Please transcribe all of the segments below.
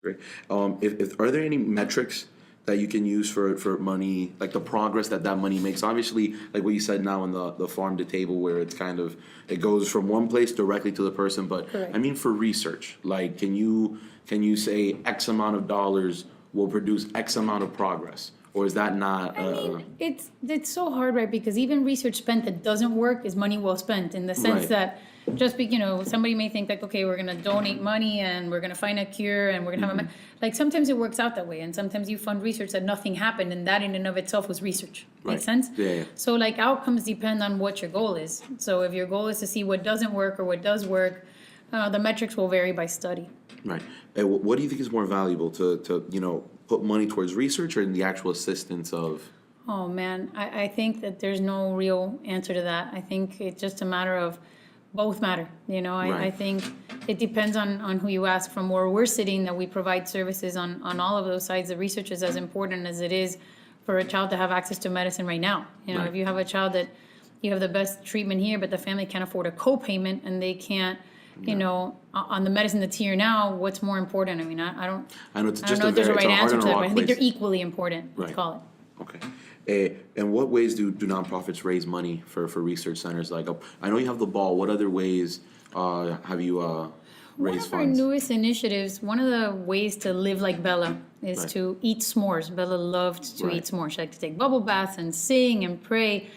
Great. If are there any metrics that you can use for money, like the progress that money makes? Obviously, like what you said now in the farm to table, where it's kind of it goes from one place directly to the person. But Correct. I mean, for research, like can you say X amount of dollars will produce X amount of progress, or is that not? I mean, it's so hard, right? Because even research spent that doesn't work is money well spent in the sense Right. that just be, somebody may think like, okay, we're gonna donate money and we're gonna find a cure and we're gonna have like sometimes it works out that way, and sometimes you fund research that nothing happened, and that in and of itself was research. Right. Make sense? Yeah. So like outcomes depend on what your goal is. So if your goal is to see what doesn't work or what does work, the metrics will vary by study. Right. And what do you think is more valuable to put money towards research or in the actual assistance of? Oh man, I think that there's no real answer to that. I think it's just a matter of both matter. I Right. think it depends on who you ask. From where we're sitting, that we provide services on all of those sides. The research is as important as it is for a child to have access to medicine right now. Right. If you have a child that you have the best treatment here, but the family can't afford a co-payment and they can't, on the medicine that's here now, what's more important? I mean, I don't. I know it's I don't just know if there's a right it's hard answer and to a that, rock but I think place. they're equally important. Let's Right. call it. Okay. In what ways do nonprofits raise money for research centers? Like, I know you have the ball. What other ways have you One raised of our funds? newest initiatives, one of the ways to live like Bella is Right. to eat s'mores. Bella loved to Right. eat s'mores. She liked to take bubble baths and sing and pray.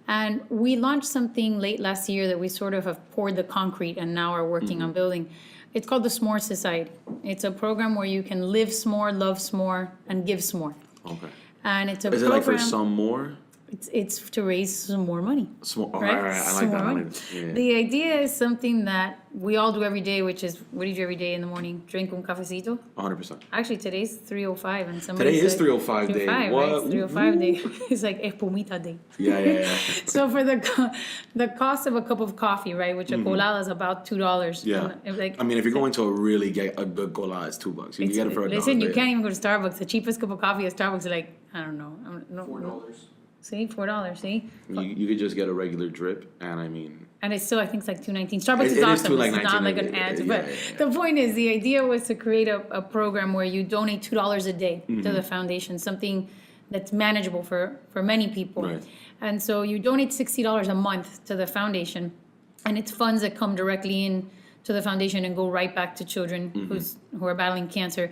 And we launched something late last year that we sort of have poured the concrete and now are working Mm-hmm. on building. It's called the S'more Society. It's a program where you can live s'more, love s'more, and give s'more. Okay. And it's a Is it program. like for some more? It's to raise some more money. Small. Oh, Right? all right. I like Some that. more I money. like that. Yeah. The idea is something that we all do every day, which is what do you do every day in the morning? Drink un cafecito. 100%. Actually, today's 3:05, and somebody Today is said- 3:05 day. 3:05, What? right? It's 3:05 day. It's like espumita day. Yeah. So for the cost of a cup of coffee, right, which a colada is about $2. Mm-hmm. Yeah. And, like, I mean, if you're going to really get a good cola, it's $2. You can get it for $1. listen, you yeah. can't even go to Starbucks. The cheapest cup of coffee at Starbucks is like, I don't know. $4. See, $4. See, You could just get a regular drip, and I mean, and it's still, I think it's like $2.19. Starbucks It is is awesome. too, like, It's not like an $19.99. ad, Yeah, but yeah. the point is, the idea was to create a program where you donate $2 a day to Mm-hmm. the foundation, something that's manageable for many people. Right. And so you donate $60 a month to the foundation, and it's funds that come directly in to the foundation and go right back to children Mm-hmm. who are battling cancer.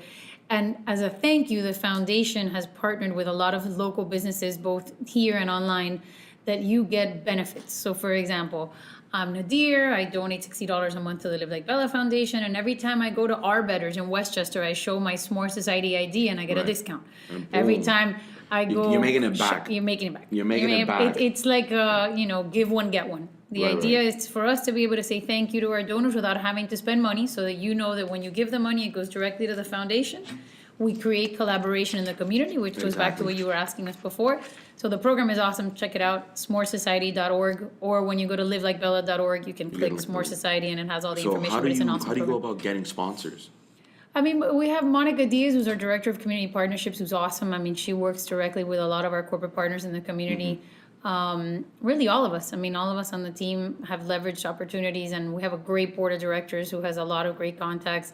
And as a thank you, the foundation has partnered with a lot of local businesses, both here and online, that you get benefits. So for example, I'm Nadir, I donate $60 a month to the Live Like Bella Foundation, and every time I go to Arbetters in Westchester, I show my S'more Society ID and I get a Right. discount. And Every boom. time I go... You're making it back. You're making it back. You're making it back. It's like, give one, get one. The Right, idea right. is for us to be able to say thank you to our donors without having to spend money, so that you know that when you give the money, it goes directly to the foundation. We create collaboration in the community, which goes back to Exactly. what you were asking us before. So the program is awesome. Check it out, smoresociety.org, or when you go to livelikebella.org, you can click look S'more through. Society, and it has all the so information. how but do it's an you awesome how do you go program. about getting sponsors? I mean, we have Monica Diaz, who's our director of community partnerships, who's awesome. I mean, she works directly with a lot of our corporate partners in the community. Really, all of us. I mean, all of us on the team have leveraged opportunities, and we have a great board of directors who has a lot of great contacts,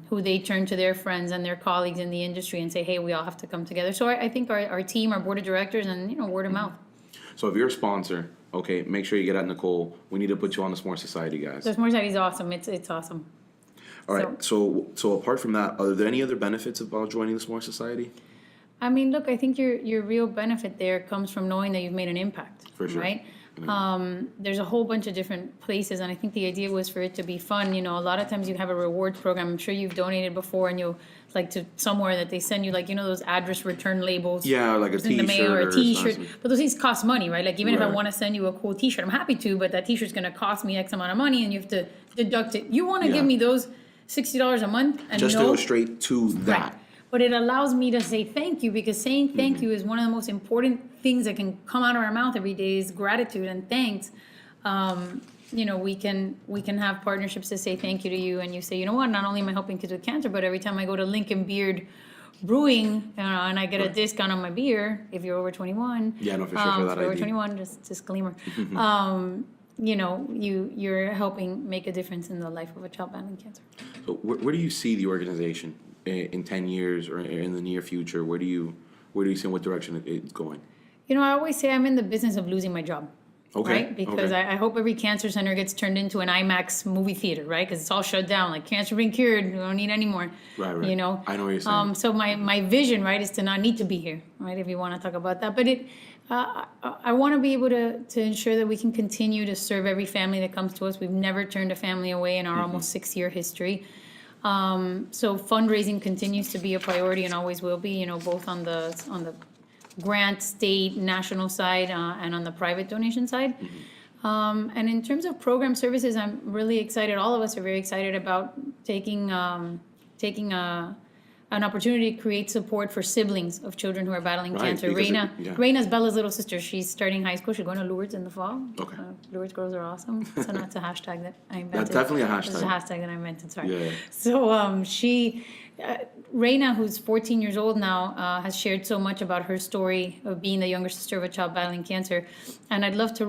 who they turn to their friends and their colleagues in the industry and say, hey, we all have to come together. So I think our team, our board of directors, and word of mouth. So if you're a sponsor, okay, make sure you get at Nicole. We need to put you on the Smore Society, guys. So S'more Society is awesome. It's awesome. All right. So apart from that, are there any other benefits about joining the Smore Society? I mean, look, I think your real benefit there comes from knowing that you've made an impact. For sure. Right? There's a whole bunch of different places, and I think the idea was for it to be fun. A lot of times you have a rewards program. I'm sure you've donated before, and you'll like to somewhere that they send you those address return labels. Yeah, like a in the mail or a T-shirt. T-shirt. But those things cost money, right? Like even if I Right. want to send you a cool T-shirt, I'm happy to, but that T-shirt's going to cost me X amount of money, and you have to deduct it. You want to Yeah. give me those $60 a month, and Just to know go straight to that. Right. But it allows me to say thank you, because saying thank you is one of the most important things that can come out of our mouth every day is gratitude and thanks. We can have partnerships to say thank you to you, and you say, you know what, not only am I helping kids with cancer, but every time I go to Lincoln Beard Brewing, and I get a discount on my beer if you're over 21. Yeah, no, for sure, for that if you're over ID. 21, just disclaimer. You're helping make a difference in the life of a child battling cancer. So where do you see the organization in 10 years or in the near future? Where do you see what direction it's going? You know, I always say I'm in the business of losing my job. Okay. Right? Because okay. I hope every cancer center gets turned into an IMAX movie theater, right? Because it's all shut down. Like, cancer being cured, we don't need any more. Right. You know? I know what you're saying. So my vision, right, is to not need to be here, right? If you want to talk about that. But I want to be able to ensure that we can continue to serve every family that comes to us. We've never turned a family away in our almost 6-year history. So fundraising continues to be a priority and always will be, you know, both on the grant, state, national side, and on the private donation side. And in terms of program services, I'm really excited. All of us are very excited about taking an opportunity to create support for siblings of children who are battling Right, cancer. because Reina, Reina's Bella's little sister. She's starting high school. She's going to Lourdes in the fall. Okay. Lourdes girls are awesome. So that's a hashtag that I invented. That's definitely a It's a hashtag. hashtag that I invented. Sorry. Yeah. So Reina, who's 14 years old now, has shared so much about her story of being the younger sister of a child battling cancer, and I'd love to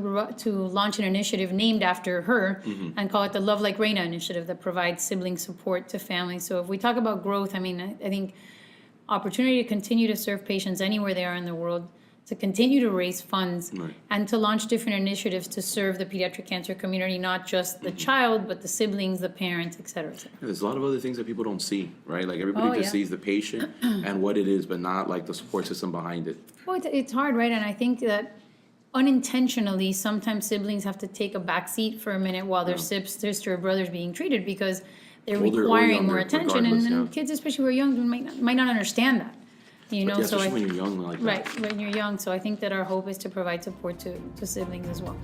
launch an initiative named after her and call it the Love Like Reina initiative that provides sibling support to families. So if we talk about growth, I mean, I think opportunity to continue to serve patients anywhere they are in the world, to continue to raise funds, Right. and to launch different initiatives to serve the pediatric cancer community, not just the child, but the siblings, the parents, et cetera, et cetera. There's a lot of other things that people don't see, right? Like everybody Oh, just yeah. sees the patient and what it is, but not like the support system behind it. Well, it's hard, right? And I think that unintentionally, sometimes siblings have to take a back seat for a minute while their sister or brother's being treated because they're Older or requiring more younger, attention. And regardless, kids, especially who are young, might not understand that. You know, Yeah, so especially when you're young like that. right, when you're young. So I think that our hope is to provide support to siblings as well.